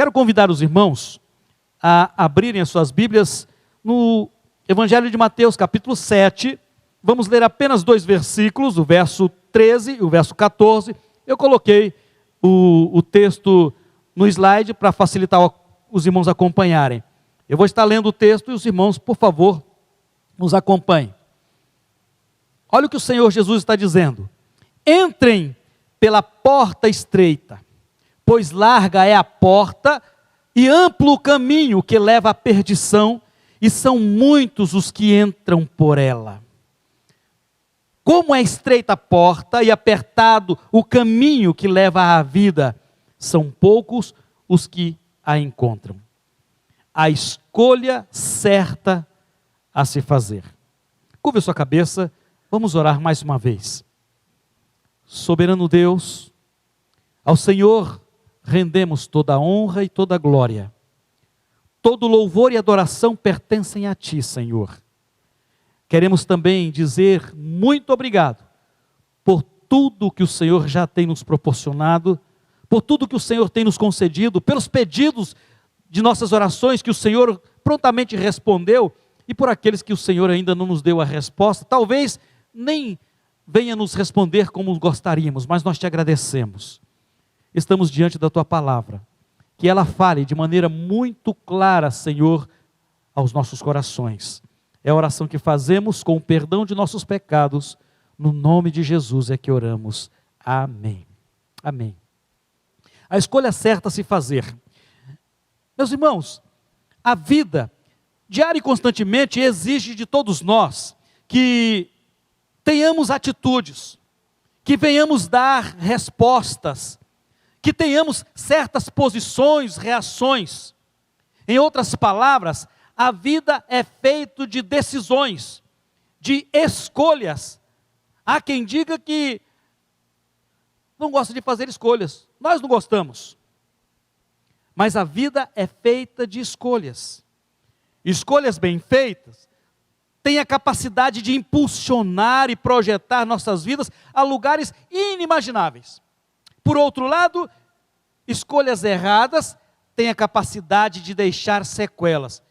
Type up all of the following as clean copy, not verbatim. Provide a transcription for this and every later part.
quero convidar os irmãos a abrirem as suas Bíblias no Evangelho de Mateus, capítulo 7. Vamos ler apenas 2 versículos, o verso 13 e o verso 14. Eu coloquei o texto no slide para facilitar os irmãos acompanharem. Eu vou estar lendo o texto e os irmãos, por favor, nos acompanhem. Olha o que o Senhor Jesus está dizendo. Entrem pela porta estreita, pois larga é a porta e amplo o caminho que leva à perdição, e são muitos os que entram por ela. Como é estreita a porta e apertado o caminho que leva à vida, são poucos os que a encontram. A escolha certa a se fazer. Curve a sua cabeça, vamos orar mais uma vez. Soberano Deus, ao Senhor rendemos toda a honra e toda a glória. Todo louvor e adoração pertencem a Ti, Senhor. Queremos também dizer muito obrigado por tudo que o Senhor já tem nos proporcionado, por tudo que o Senhor tem nos concedido, pelos pedidos de nossas orações que o Senhor prontamente respondeu, e por aqueles que o Senhor ainda não nos deu a resposta, talvez nem venha nos responder como gostaríamos, mas nós te agradecemos. Estamos diante da Tua palavra, que ela fale de maneira muito clara, Senhor, aos nossos corações. É a oração que fazemos com o perdão de nossos pecados, no nome de Jesus é que oramos. Amém. Amém. A escolha certa a se fazer. Meus irmãos, a vida, diária e constantemente, exige de todos nós que tenhamos atitudes, que venhamos dar respostas, que tenhamos certas posições, reações. Em outras palavras, a vida é feita de decisões, de escolhas. Há quem diga que não gosta de fazer escolhas. Nós não gostamos. Mas a vida é feita de escolhas. Escolhas bem feitas têm a capacidade de impulsionar e projetar nossas vidas a lugares inimagináveis. Por outro lado, escolhas erradas têm a capacidade de deixar sequelas.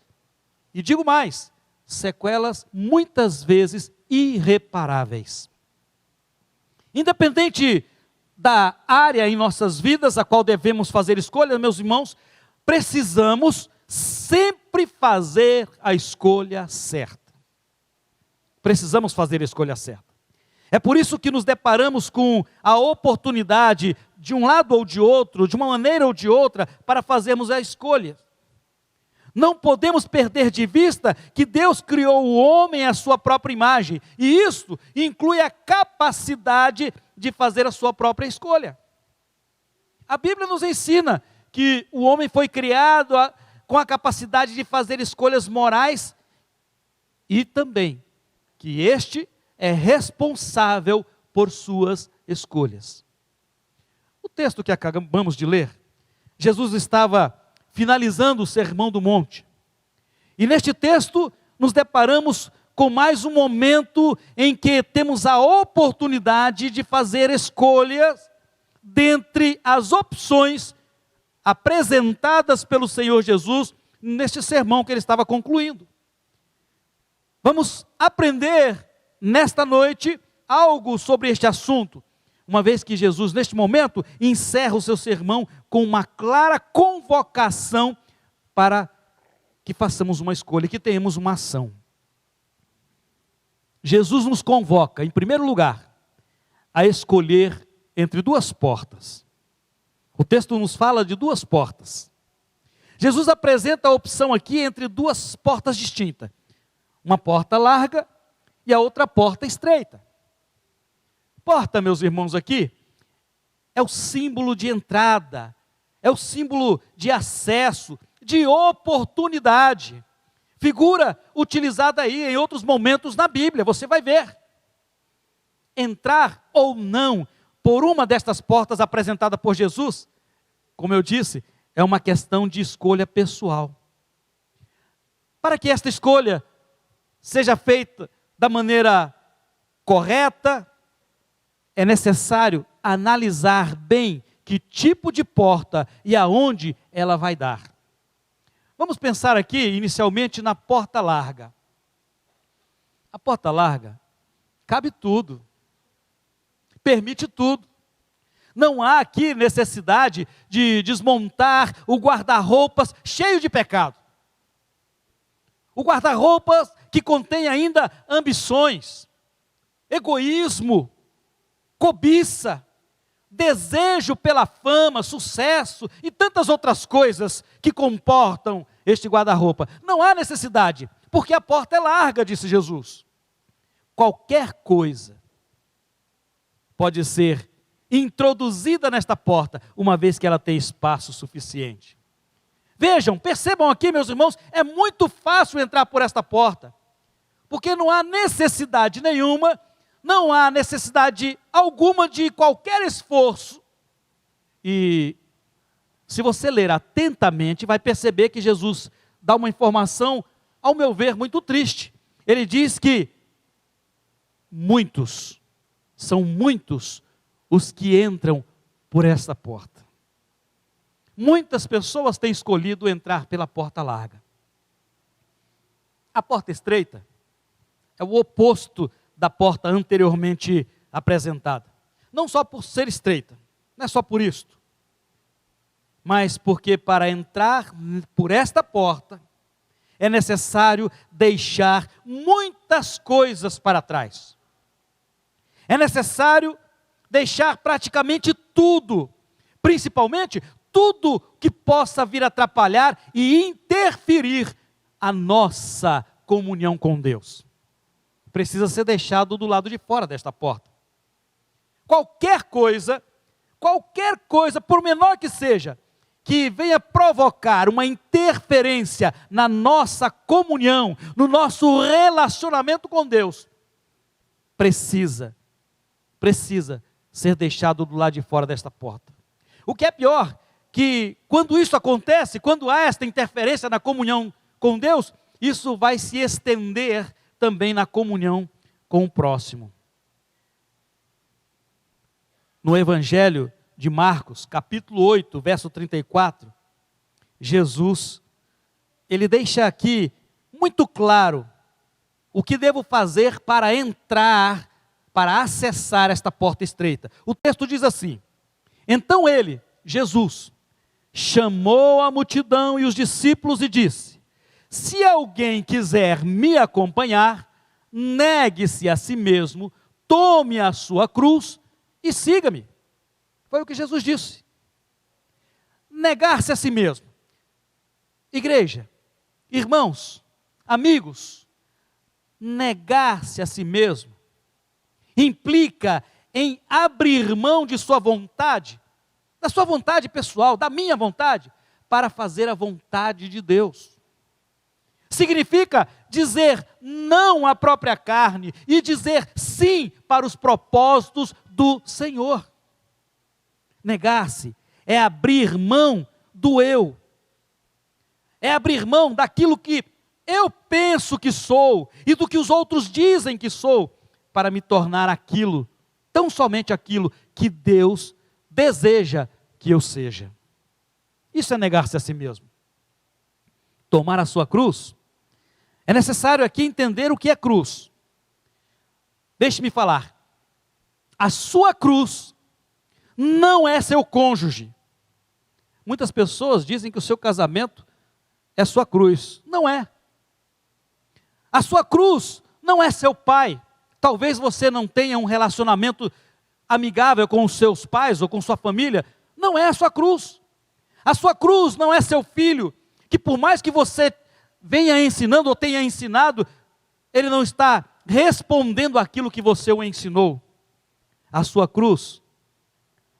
E digo mais, sequelas muitas vezes irreparáveis. Independente da área em nossas vidas a qual devemos fazer escolhas, meus irmãos, precisamos sempre fazer a escolha certa. Precisamos fazer a escolha certa. É por isso que nos deparamos com a oportunidade, de um lado ou de outro, de uma maneira ou de outra, para fazermos a escolha. Não podemos perder de vista que Deus criou o homem à sua própria imagem, e isso inclui a capacidade de fazer a sua própria escolha. A Bíblia nos ensina que o homem foi criado com a capacidade de fazer escolhas morais, e também que este é responsável por suas escolhas. O texto que acabamos de ler, Jesus estava finalizando o Sermão do Monte. E neste texto nos deparamos com mais um momento em que temos a oportunidade de fazer escolhas dentre as opções apresentadas pelo Senhor Jesus neste sermão que ele estava concluindo. Vamos aprender nesta noite algo sobre este assunto, uma vez que Jesus, neste momento, encerra o seu sermão com uma clara convocação para que façamos uma escolha, que tenhamos uma ação. Jesus nos convoca, em primeiro lugar, a escolher entre duas portas. O texto nos fala de duas portas. Jesus apresenta a opção aqui entre duas portas distintas. Uma porta larga e a outra porta estreita. Porta, meus irmãos, aqui é o símbolo de entrada, é o símbolo de acesso, de oportunidade. Figura utilizada aí em outros momentos na Bíblia, você vai ver. Entrar ou não por uma destas portas apresentada por Jesus, como eu disse, é uma questão de escolha pessoal. Para que esta escolha seja feita da maneira correta, é necessário analisar bem que tipo de porta e aonde ela vai dar. Vamos pensar aqui inicialmente na porta larga. A porta larga cabe tudo, permite tudo. Não há aqui necessidade de desmontar o guarda-roupas cheio de pecado. O guarda-roupas que contém ainda ambições, egoísmo, cobiça, desejo pela fama, sucesso e tantas outras coisas que comportam este guarda-roupa. Não há necessidade, porque a porta é larga, disse Jesus. Qualquer coisa pode ser introduzida nesta porta, uma vez que ela tem espaço suficiente. Vejam, percebam aqui, meus irmãos, é muito fácil entrar por esta porta, porque não há necessidade nenhuma, não há necessidade alguma de qualquer esforço. E se você ler atentamente, vai perceber que Jesus dá uma informação, ao meu ver, muito triste. Ele diz que são muitos os que entram por esta porta. Muitas pessoas têm escolhido entrar pela porta larga. A porta estreita é o oposto da porta anteriormente apresentada. Não só por ser estreita, não é só por isto, mas porque para entrar por esta porta é necessário deixar muitas coisas para trás. É necessário deixar praticamente tudo, principalmente tudo que possa vir atrapalhar e interferir a nossa comunhão com Deus. Precisa ser deixado do lado de fora desta porta. Qualquer coisa, por menor que seja, que venha provocar uma interferência na nossa comunhão, no nosso relacionamento com Deus, precisa ser deixado do lado de fora desta porta. O que é pior, que quando isso acontece, quando há esta interferência na comunhão com Deus, isso vai se estender também na comunhão com o próximo. No Evangelho de Marcos, capítulo 8, verso 34, Jesus, ele deixa aqui muito claro o que devo fazer para entrar, para acessar esta porta estreita. O texto diz assim: então ele, Jesus, chamou a multidão e os discípulos e disse: se alguém quiser me acompanhar, negue-se a si mesmo, tome a sua cruz e siga-me. Foi o que Jesus disse. Negar-se a si mesmo. Igreja, irmãos, amigos, negar-se a si mesmo implica em abrir mão de sua vontade, da sua vontade pessoal, da minha vontade, para fazer a vontade de Deus. Significa dizer não à própria carne e dizer sim para os propósitos do Senhor. Negar-se é abrir mão do eu, é abrir mão daquilo que eu penso que sou e do que os outros dizem que sou, para me tornar aquilo, tão somente aquilo que Deus deseja que eu seja. Isso é negar-se a si mesmo. Tomar a sua cruz. É necessário aqui entender o que é cruz. Deixe-me falar. A sua cruz não é seu cônjuge. Muitas pessoas dizem que o seu casamento é sua cruz. Não é. A sua cruz não é seu pai. Talvez você não tenha um relacionamento amigável com os seus pais ou com sua família. Não é a sua cruz. A sua cruz não é seu filho, que por mais que você venha ensinando ou tenha ensinado, ele não está respondendo aquilo que você o ensinou. A sua cruz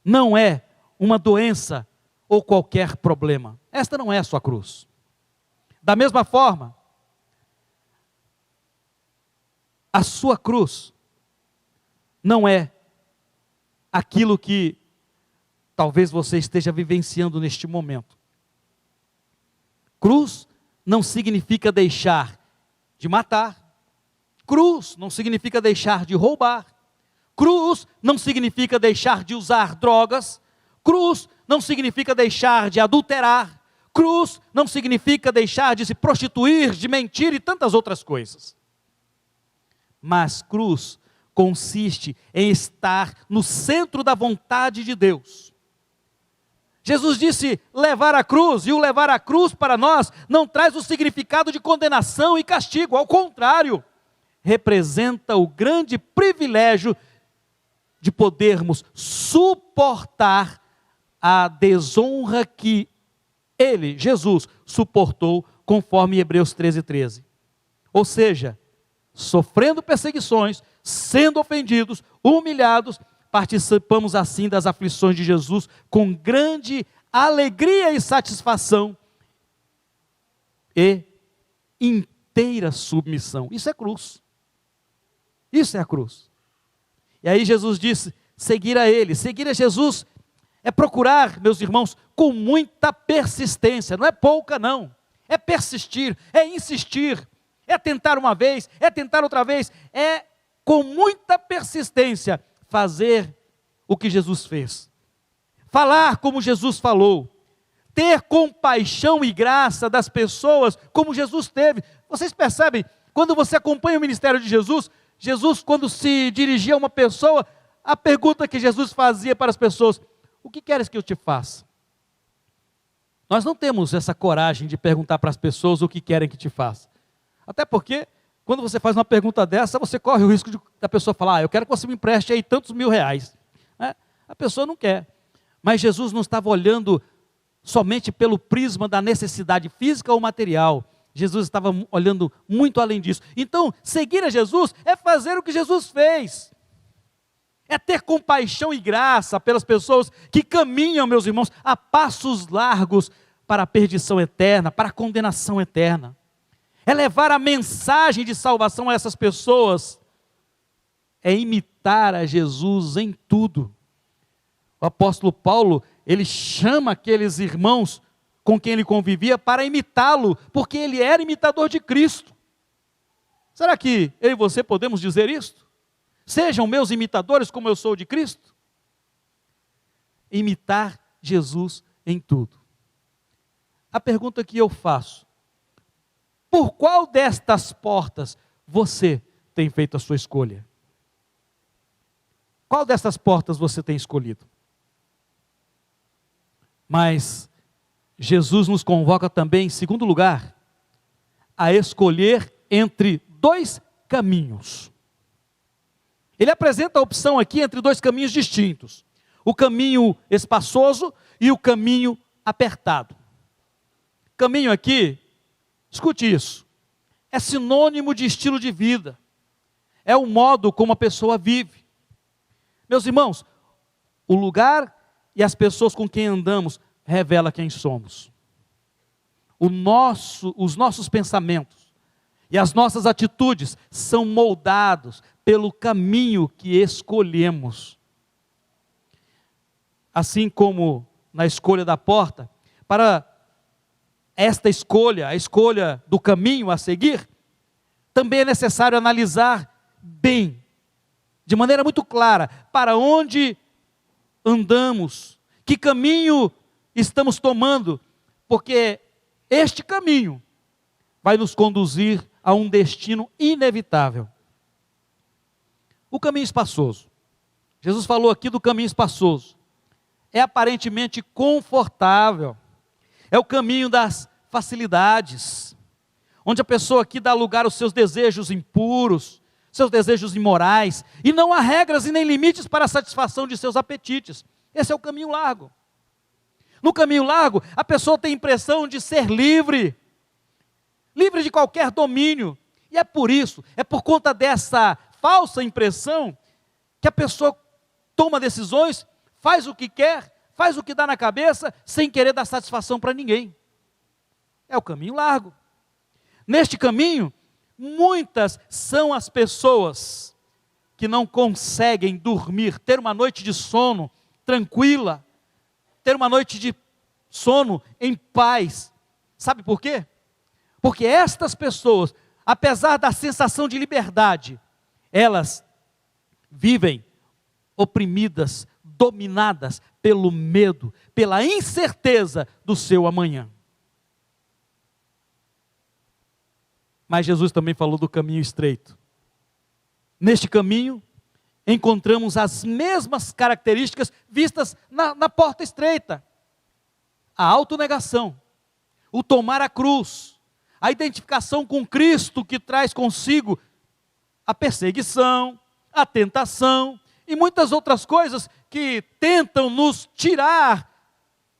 não é uma doença ou qualquer problema. Esta não é a sua cruz. Da mesma forma, a sua cruz não é aquilo que talvez você esteja vivenciando neste momento. Cruz não significa deixar de matar. Cruz não significa deixar de roubar. Cruz não significa deixar de usar drogas. Cruz não significa deixar de adulterar. Cruz não significa deixar de se prostituir, de mentir e tantas outras coisas. Mas cruz consiste em estar no centro da vontade de Deus. Jesus disse levar a cruz, e o levar a cruz para nós não traz o significado de condenação e castigo, ao contrário, representa o grande privilégio de podermos suportar a desonra que ele, Jesus, suportou, conforme Hebreus 13:13. Ou seja, sofrendo perseguições, sendo ofendidos, humilhados, participamos assim das aflições de Jesus com grande alegria e satisfação e inteira submissão. Isso é cruz. Isso é a cruz. E aí Jesus disse, seguir a Ele. Seguir a Jesus é procurar, meus irmãos, com muita persistência. Não é pouca não. É persistir, é insistir, é tentar uma vez, é tentar outra vez. É com muita persistência fazer o que Jesus fez. Falar como Jesus falou. Ter compaixão e graça das pessoas como Jesus teve. Vocês percebem, quando você acompanha o ministério de Jesus, Jesus, quando se dirigia a uma pessoa, a pergunta que Jesus fazia para as pessoas: o que queres que eu te faça? Nós não temos essa coragem de perguntar para as pessoas o que querem que te faça. Até porque, quando você faz uma pergunta dessa, você corre o risco da pessoa falar: eu quero que você me empreste aí tantos R$1.000. A pessoa não quer. Mas Jesus não estava olhando somente pelo prisma da necessidade física ou material. Jesus estava olhando muito além disso. Então, seguir a Jesus é fazer o que Jesus fez. É ter compaixão e graça pelas pessoas que caminham, meus irmãos, a passos largos para a perdição eterna, para a condenação eterna. É levar a mensagem de salvação a essas pessoas. É imitar a Jesus em tudo. O apóstolo Paulo, ele chama aqueles irmãos com quem ele convivia para imitá-lo, porque ele era imitador de Cristo. Será que eu e você podemos dizer isto? Sejam meus imitadores como eu sou de Cristo? Imitar Jesus em tudo. A pergunta que eu faço: por qual destas portas você tem feito a sua escolha? Qual destas portas você tem escolhido? Mas Jesus nos convoca também, em segundo lugar, a escolher entre dois caminhos. Ele apresenta a opção aqui entre dois caminhos distintos: o caminho espaçoso e o caminho apertado. Caminho aqui, escute isso, é sinônimo de estilo de vida, é o modo como a pessoa vive. Meus irmãos, o lugar e as pessoas com quem andamos revela quem somos. Os nossos pensamentos e as nossas atitudes são moldados pelo caminho que escolhemos. Assim como na escolha da porta, para esta escolha, a escolha do caminho a seguir, também é necessário analisar bem, de maneira muito clara, para onde andamos, que caminho estamos tomando, porque este caminho vai nos conduzir a um destino inevitável. O caminho espaçoso. Jesus falou aqui do caminho espaçoso. É aparentemente confortável. É o caminho das facilidades, onde a pessoa aqui dá lugar aos seus desejos impuros, seus desejos imorais, e não há regras e nem limites para a satisfação de seus apetites. Esse é o caminho largo. No caminho largo, a pessoa tem a impressão de ser livre, livre de qualquer domínio, e é por isso, é por conta dessa falsa impressão, que a pessoa toma decisões, faz o que quer, faz o que dá na cabeça, sem querer dar satisfação para ninguém. É o caminho largo. Neste caminho, muitas são as pessoas que não conseguem dormir, ter uma noite de sono tranquila, ter uma noite de sono em paz. Sabe por quê? Porque estas pessoas, apesar da sensação de liberdade, elas vivem oprimidas, dominadas pelo medo, pela incerteza do seu amanhã. Mas Jesus também falou do caminho estreito. Neste caminho, encontramos as mesmas características vistas na porta estreita. A autonegação, o tomar a cruz, a identificação com Cristo, que traz consigo a perseguição, a tentação e muitas outras coisas que tentam nos tirar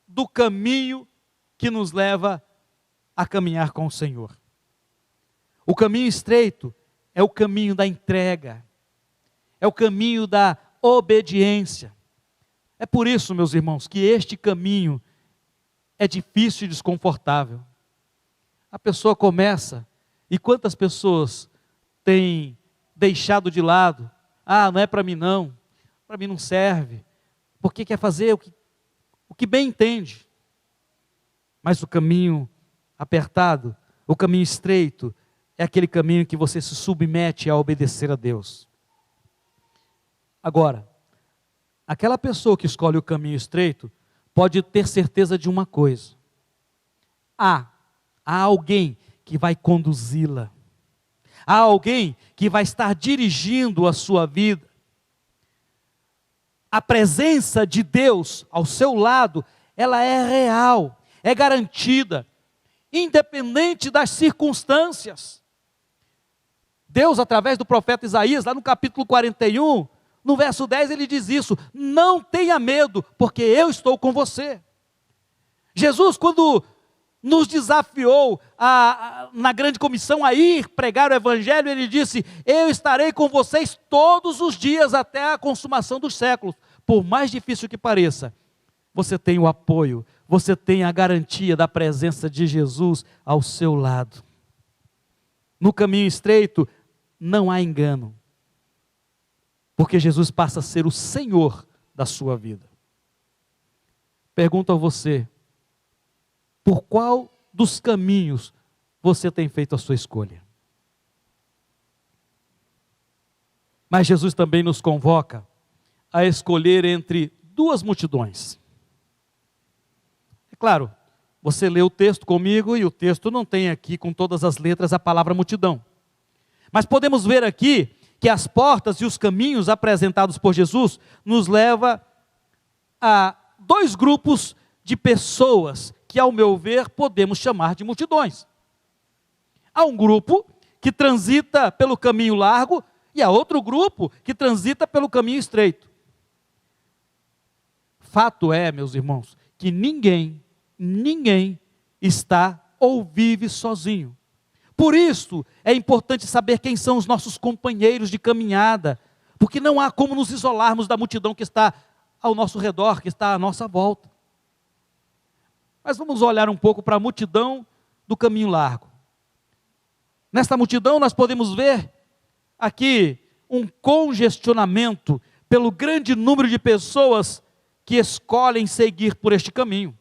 do caminho que nos leva a caminhar com o Senhor. O caminho estreito é o caminho da entrega, é o caminho da obediência. É por isso, meus irmãos, que este caminho é difícil e desconfortável. A pessoa começa, e quantas pessoas têm deixado de lado? Ah, não é para mim não, para mim não serve, porque quer fazer o que bem entende. Mas o caminho apertado, o caminho estreito, é aquele caminho que você se submete a obedecer a Deus. Agora, aquela pessoa que escolhe o caminho estreito, pode ter certeza de uma coisa: há alguém que vai conduzi-la, há alguém que vai estar dirigindo a sua vida. A presença de Deus ao seu lado, ela é real, é garantida, independente das circunstâncias. Deus, através do profeta Isaías, lá no capítulo 41, no verso 10, ele diz isso: não tenha medo, porque eu estou com você. Jesus, quando nos desafiou na grande comissão a ir pregar o evangelho, ele disse: eu estarei com vocês todos os dias até a consumação dos séculos. Por mais difícil que pareça, você tem o apoio, você tem a garantia da presença de Jesus ao seu lado. No caminho estreito não há engano, porque Jesus passa a ser o Senhor da sua vida. Pergunto a você: por qual dos caminhos você tem feito a sua escolha? Mas Jesus também nos convoca a escolher entre duas multidões. É claro, você lê o texto comigo e o texto não tem aqui com todas as letras a palavra multidão. Mas podemos ver aqui que as portas e os caminhos apresentados por Jesus nos leva a dois grupos de pessoas que, ao meu ver, podemos chamar de multidões. Há um grupo que transita pelo caminho largo e há outro grupo que transita pelo caminho estreito. Fato é, meus irmãos, que ninguém está ou vive sozinho. Por isso, é importante saber quem são os nossos companheiros de caminhada, porque não há como nos isolarmos da multidão que está ao nosso redor, que está à nossa volta. Mas vamos olhar um pouco para a multidão do caminho largo. Nesta multidão nós podemos ver aqui um congestionamento pelo grande número de pessoas que escolhem seguir por este caminho.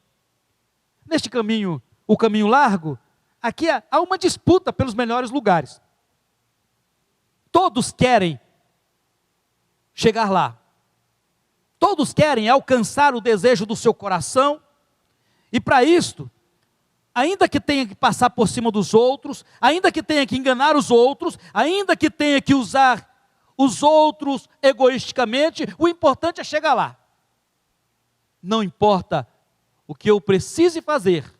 Neste caminho, o caminho largo, aqui há uma disputa pelos melhores lugares. Todos querem chegar lá. Todos querem alcançar o desejo do seu coração. E para isto, ainda que tenha que passar por cima dos outros, ainda que tenha que enganar os outros, ainda que tenha que usar os outros egoisticamente, o importante é chegar lá. Não importa o que eu precise fazer,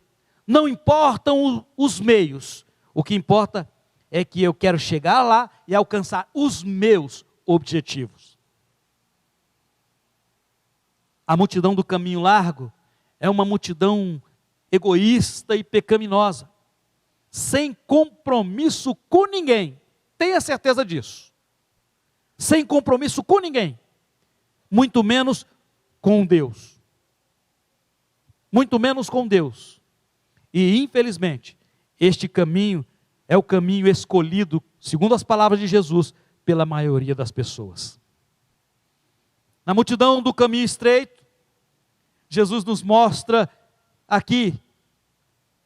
não importam os meios, o que importa é que eu quero chegar lá e alcançar os meus objetivos. A multidão do caminho largo é uma multidão egoísta e pecaminosa, sem compromisso com ninguém, tenha certeza disso, sem compromisso com ninguém, muito menos com Deus. Muito menos com Deus. E infelizmente, este caminho é o caminho escolhido, segundo as palavras de Jesus, pela maioria das pessoas. Na multidão do caminho estreito, Jesus nos mostra aqui,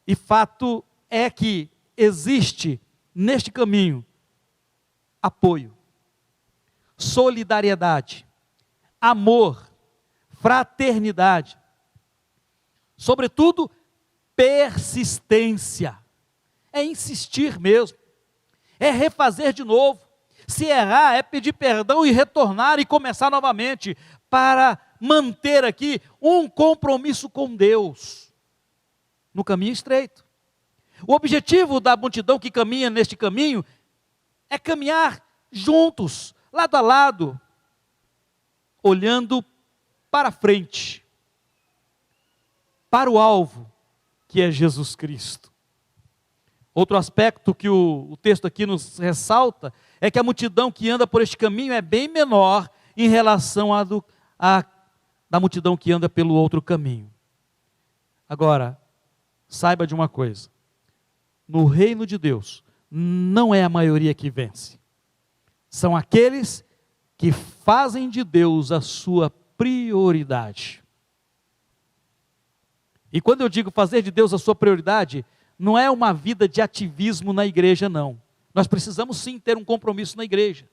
e fato é que existe neste caminho apoio, solidariedade, amor, fraternidade. Sobretudo, persistência. É insistir mesmo. É refazer de novo. Se errar, é pedir perdão e retornar e começar novamente, para manter aqui um compromisso com Deus, no caminho estreito. O objetivo da multidão que caminha neste caminho é caminhar juntos, lado a lado, olhando para frente, para o alvo, que é Jesus Cristo. Outro aspecto que o texto aqui nos ressalta é que a multidão que anda por este caminho é bem menor em relação à da multidão que anda pelo outro caminho. Agora, saiba de uma coisa: no reino de Deus, não é a maioria que vence. São aqueles que fazem de Deus a sua prioridade. E quando eu digo fazer de Deus a sua prioridade, não é uma vida de ativismo na igreja, não. Nós precisamos sim ter um compromisso na igreja.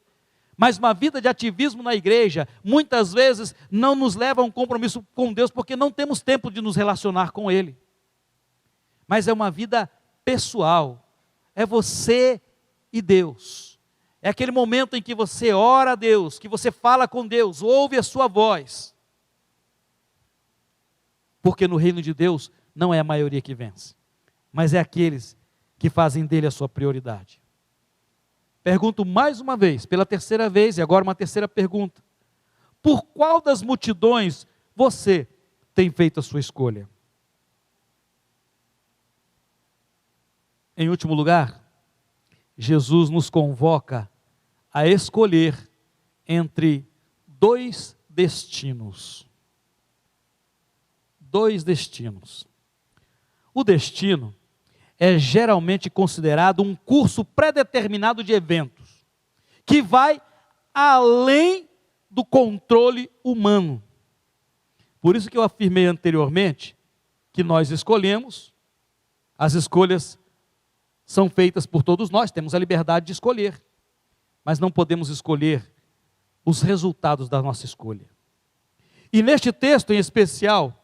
Mas uma vida de ativismo na igreja, muitas vezes, não nos leva a um compromisso com Deus, porque não temos tempo de nos relacionar com Ele. Mas é uma vida pessoal. É você e Deus. É aquele momento em que você ora a Deus, que você fala com Deus, ouve a sua voz. Porque no reino de Deus, não é a maioria que vence, mas é aqueles que fazem dele a sua prioridade. Pergunto mais uma vez, pela terceira vez, e agora uma terceira pergunta: por qual das multidões você tem feito a sua escolha? Em último lugar, Jesus nos convoca a escolher entre dois destinos. Dois destinos. O destino é geralmente considerado um curso pré-determinado de eventos, que vai além do controle humano. Por isso que eu afirmei anteriormente que nós escolhemos, as escolhas são feitas por todos nós, temos a liberdade de escolher, mas não podemos escolher os resultados da nossa escolha. E neste texto em especial,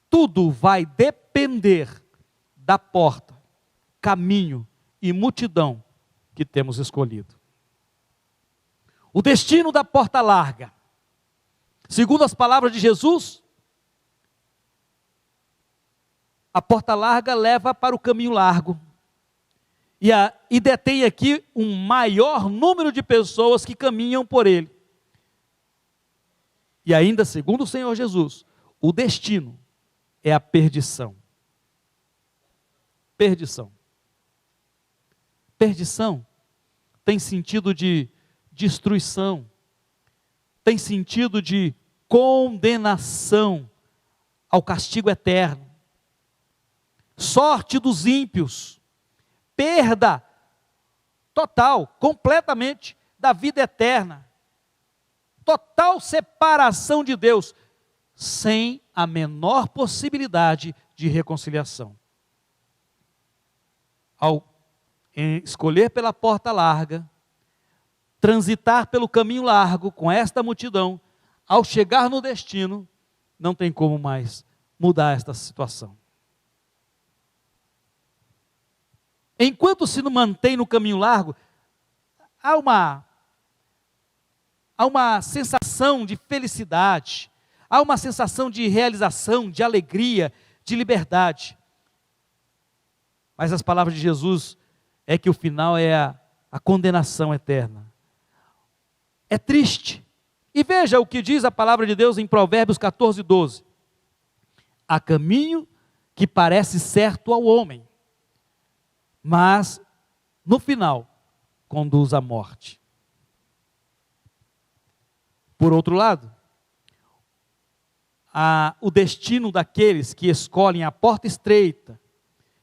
tudo vai depender da porta, caminho e multidão que temos escolhido. O destino da porta larga, segundo as palavras de Jesus, a porta larga leva para o caminho largo, e detém aqui um maior número de pessoas que caminham por ele. E ainda, segundo o Senhor Jesus, o destino é a perdição. Perdição. Perdição tem sentido de destruição, tem sentido de condenação ao castigo eterno, sorte dos ímpios, perda total, completamente da vida eterna, total separação de Deus, sem a menor possibilidade de reconciliação. Ao escolher pela porta larga, transitar pelo caminho largo com esta multidão, ao chegar no destino, não tem como mais mudar esta situação. Enquanto se mantém no caminho largo, há uma sensação de felicidade, há uma sensação de realização, de alegria, de liberdade. Mas as palavras de Jesus é que o final é a condenação eterna. É triste. E veja o que diz a palavra de Deus em Provérbios 14:12. Há caminho que parece certo ao homem, mas no final conduz à morte. Por outro lado, o destino daqueles que escolhem a porta estreita,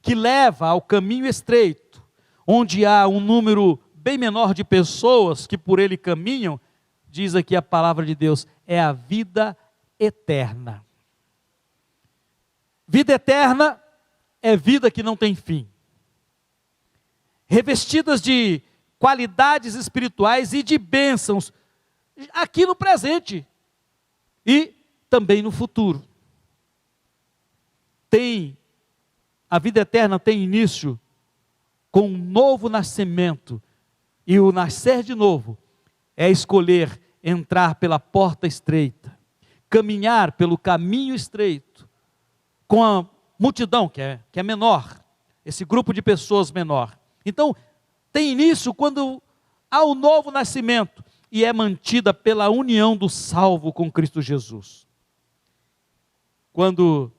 que leva ao caminho estreito, onde há um número bem menor de pessoas que por ele caminham, diz aqui a palavra de Deus, é a vida eterna. Vida eterna é vida que não tem fim, revestidas de qualidades espirituais e de bênçãos, aqui no presente, e também no futuro. A vida eterna tem início com um novo nascimento, e o nascer de novo é escolher entrar pela porta estreita, caminhar pelo caminho estreito, com a multidão que é menor, esse grupo de pessoas menor. Então, tem início quando há o novo nascimento, e é mantida pela união do salvo com Cristo Jesus. Quando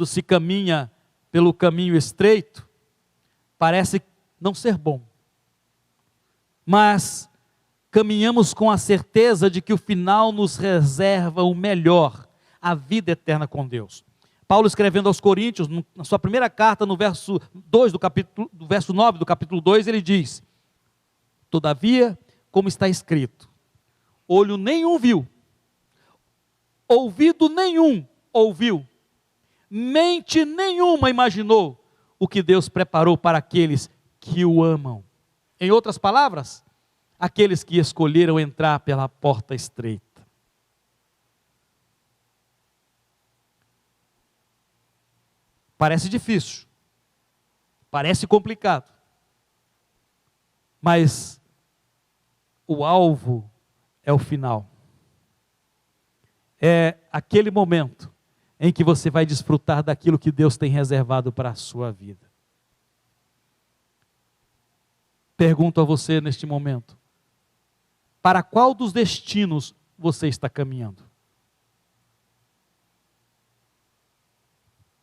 se caminha pelo caminho estreito, parece não ser bom, mas caminhamos com a certeza de que o final nos reserva o melhor, a vida eterna com Deus. Paulo, escrevendo aos Coríntios, na sua primeira carta, no verso 2 do verso 9 do capítulo 2, ele diz: todavia, como está escrito, olho nenhum viu, ouvido nenhum ouviu, mente nenhuma imaginou o que Deus preparou para aqueles que o amam. Em outras palavras, aqueles que escolheram entrar pela porta estreita. Parece difícil, parece complicado, mas o alvo é o final. É aquele momento em que você vai desfrutar daquilo que Deus tem reservado para a sua vida. Pergunto a você neste momento: para qual dos destinos você está caminhando?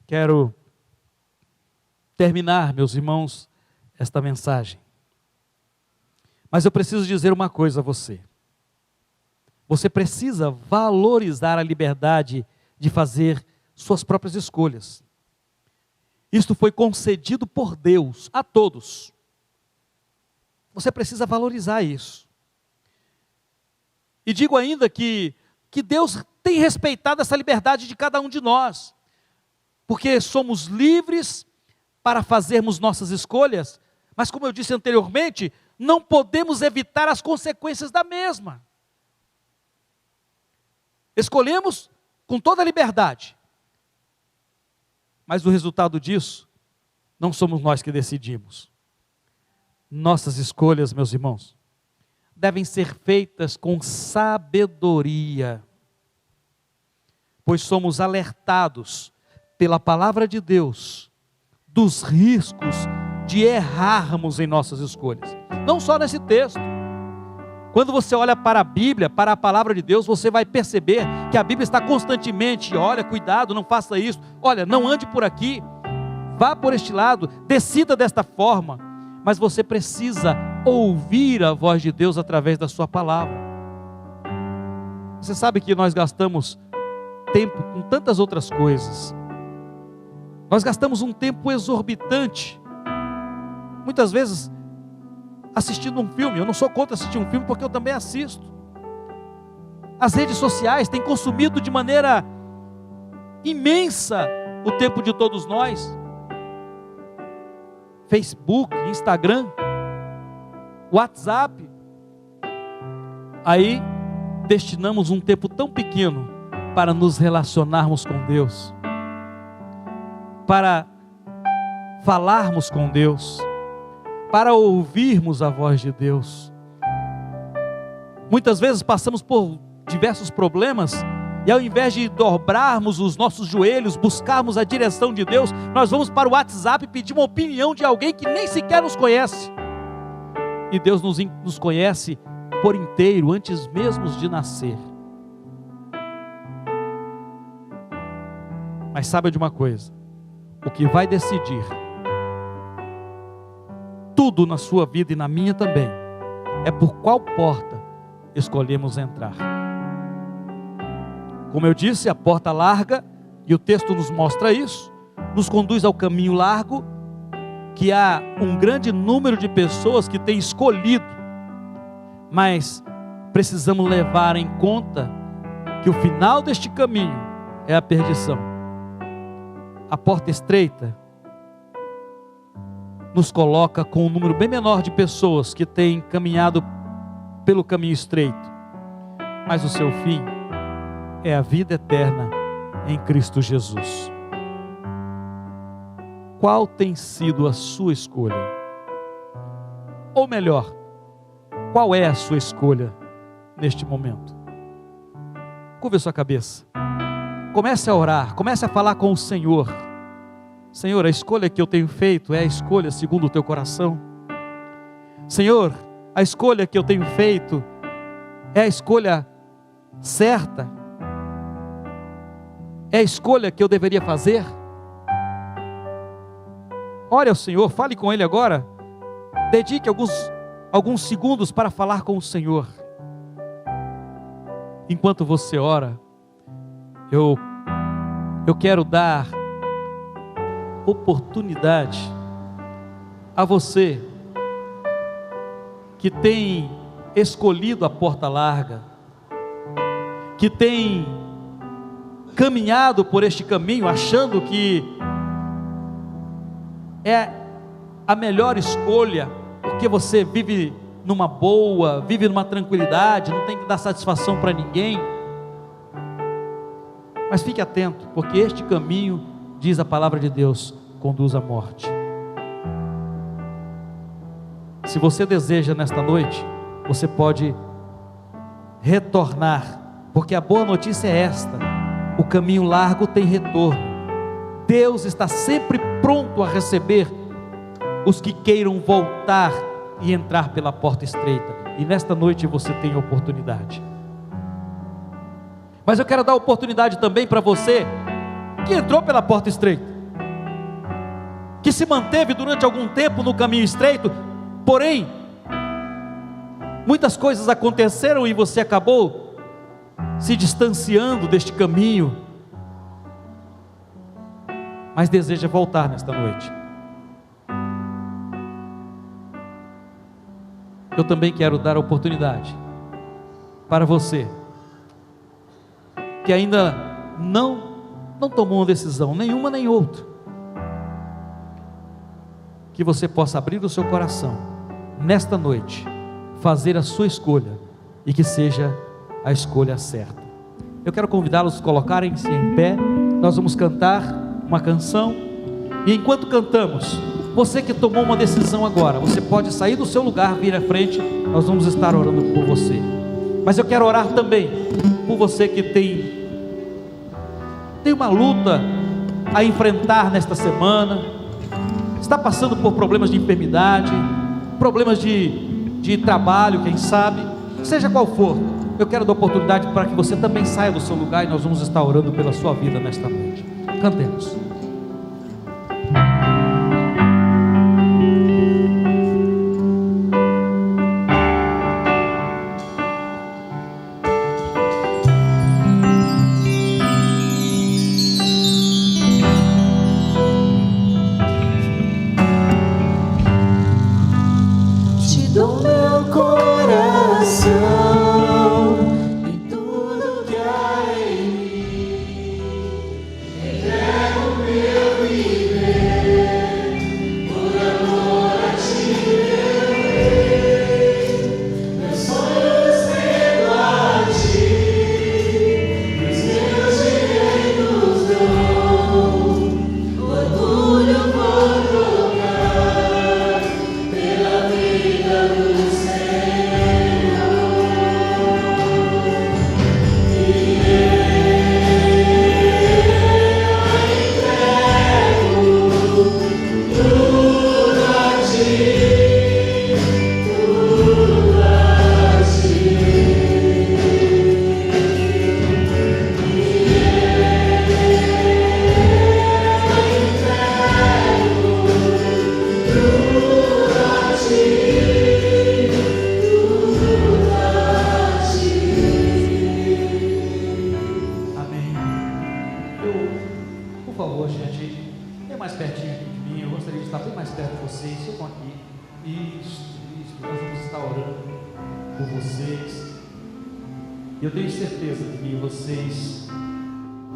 Quero terminar, meus irmãos, esta mensagem. Mas eu preciso dizer uma coisa a você. Você precisa valorizar a liberdade de fazer suas próprias escolhas. Isto foi concedido por Deus a todos. Você precisa valorizar isso. E digo ainda que Deus tem respeitado essa liberdade de cada um de nós, porque somos livres para fazermos nossas escolhas, mas como eu disse anteriormente, não podemos evitar as consequências da mesma. Escolhemos com toda a liberdade, mas o resultado disso, não somos nós que decidimos. Nossas escolhas, meus irmãos, devem ser feitas com sabedoria, pois somos alertados pela palavra de Deus dos riscos de errarmos em nossas escolhas. Não só nesse texto. Quando você olha para a Bíblia, para a palavra de Deus, você vai perceber que a Bíblia está constantemente: olha, cuidado, não faça isso, olha, não ande por aqui, vá por este lado, decida desta forma. Mas você precisa ouvir a voz de Deus através da sua palavra. Você sabe que nós gastamos tempo com tantas outras coisas. Nós gastamos um tempo exorbitante, muitas vezes assistindo um filme. Eu não sou contra assistir um filme, porque eu também assisto. As redes sociais têm consumido de maneira imensa o tempo de todos nós. Facebook, Instagram, WhatsApp. Aí destinamos um tempo tão pequeno para nos relacionarmos com Deus, para falarmos com Deus, para ouvirmos a voz de Deus. Muitas vezes passamos por diversos problemas, e ao invés de dobrarmos os nossos joelhos, buscarmos a direção de Deus, nós vamos para o WhatsApp pedir uma opinião de alguém que nem sequer nos conhece. E Deus nos conhece por inteiro, antes mesmo de nascer. Mas sabe de uma coisa? O que vai decidir tudo na sua vida e na minha também, é por qual porta escolhemos entrar. Como eu disse, a porta larga, e o texto nos mostra isso, nos conduz ao caminho largo, que há um grande número de pessoas que têm escolhido, mas precisamos levar em conta que o final deste caminho é a perdição. A porta estreita nos coloca com um número bem menor de pessoas que têm caminhado pelo caminho estreito, mas o seu fim é a vida eterna em Cristo Jesus. Qual tem sido a sua escolha? Ou melhor, qual é a sua escolha neste momento? Curve a sua cabeça. Comece a orar, comece a falar com o Senhor. Senhor, a escolha que eu tenho feito é a escolha segundo o teu coração? Senhor, a escolha que eu tenho feito é a escolha certa? É a escolha que eu deveria fazer? Ore ao Senhor, fale com Ele agora. Dedique alguns segundos para falar com o Senhor. Enquanto você ora, eu quero dar oportunidade a você que tem escolhido a porta larga, que tem caminhado por este caminho achando que é a melhor escolha, porque você vive numa boa, vive numa tranquilidade, não tem que dar satisfação para ninguém. Mas fique atento, porque este caminho, diz a palavra de Deus, conduz à morte. Se você deseja nesta noite, você pode retornar, porque a boa notícia é esta: o caminho largo tem retorno. Deus está sempre pronto a receber os que queiram voltar e entrar pela porta estreita, e nesta noite você tem a oportunidade. Mas eu quero dar oportunidade também para você que entrou pela porta estreita, que se manteve durante algum tempo no caminho estreito, porém muitas coisas aconteceram e você acabou se distanciando deste caminho, mas deseja voltar nesta noite. Eu também quero dar a oportunidade para você que ainda não tomou uma decisão, nenhuma nem outra, que você possa abrir o seu coração nesta noite, fazer a sua escolha, e que seja a escolha certa. Eu quero convidá-los a colocarem-se em pé. Nós vamos cantar uma canção, e enquanto cantamos, você que tomou uma decisão agora, você pode sair do seu lugar, vir à frente, nós vamos estar orando por você. Mas eu quero orar também por você que tem uma luta a enfrentar nesta semana, está passando por problemas de enfermidade, problemas de trabalho, quem sabe, seja qual for. Eu quero dar oportunidade para que você também saia do seu lugar, e nós vamos estar orando pela sua vida nesta noite. Cantemos.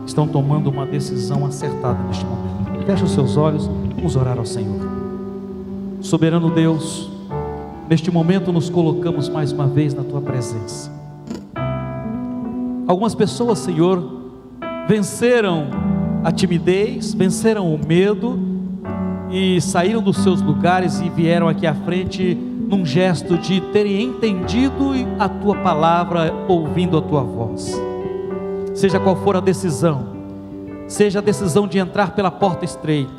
Estão tomando uma decisão acertada neste momento. Feche os seus olhos, vamos orar ao Senhor. Soberano Deus, neste momento nos colocamos mais uma vez na Tua presença. Algumas pessoas, Senhor, venceram a timidez, venceram o medo e saíram dos seus lugares e vieram aqui à frente num gesto de terem entendido a Tua palavra, ouvindo a Tua voz. Seja qual for a decisão, seja a decisão de entrar pela porta estreita,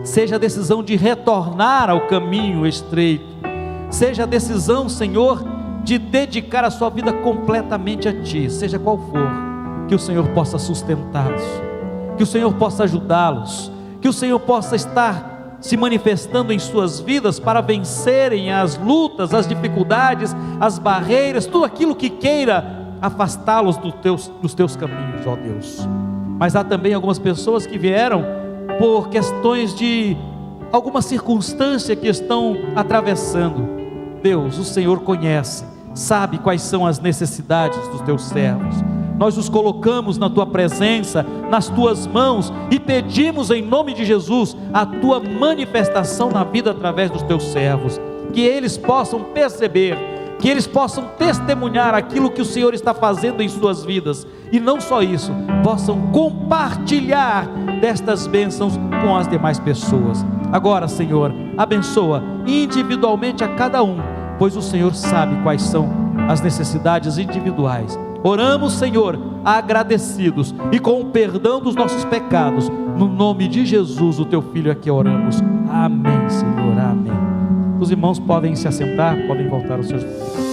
seja a decisão de retornar ao caminho estreito, seja a decisão, Senhor, de dedicar a sua vida completamente a Ti, seja qual for, que o Senhor possa sustentá-los, que o Senhor possa ajudá-los, que o Senhor possa estar se manifestando em suas vidas para vencerem as lutas, as dificuldades, as barreiras, tudo aquilo que queira afastá-los dos teus caminhos, ó Deus. Mas há também algumas pessoas que vieram por questões de alguma circunstância que estão atravessando. Deus, o Senhor conhece, sabe quais são as necessidades dos teus servos. Nós os colocamos na Tua presença, nas Tuas mãos, e pedimos em nome de Jesus a Tua manifestação na vida através dos Teus servos, que eles possam perceber, que eles possam testemunhar aquilo que o Senhor está fazendo em suas vidas, e não só isso, possam compartilhar destas bênçãos com as demais pessoas. Agora, Senhor, abençoa individualmente a cada um, pois o Senhor sabe quais são as necessidades individuais. Oramos, Senhor, agradecidos e com o perdão dos nossos pecados, no nome de Jesus, o Teu Filho, é que oramos. Amém, Senhor, amém. Os irmãos podem se assentar, podem voltar aos seus lugares.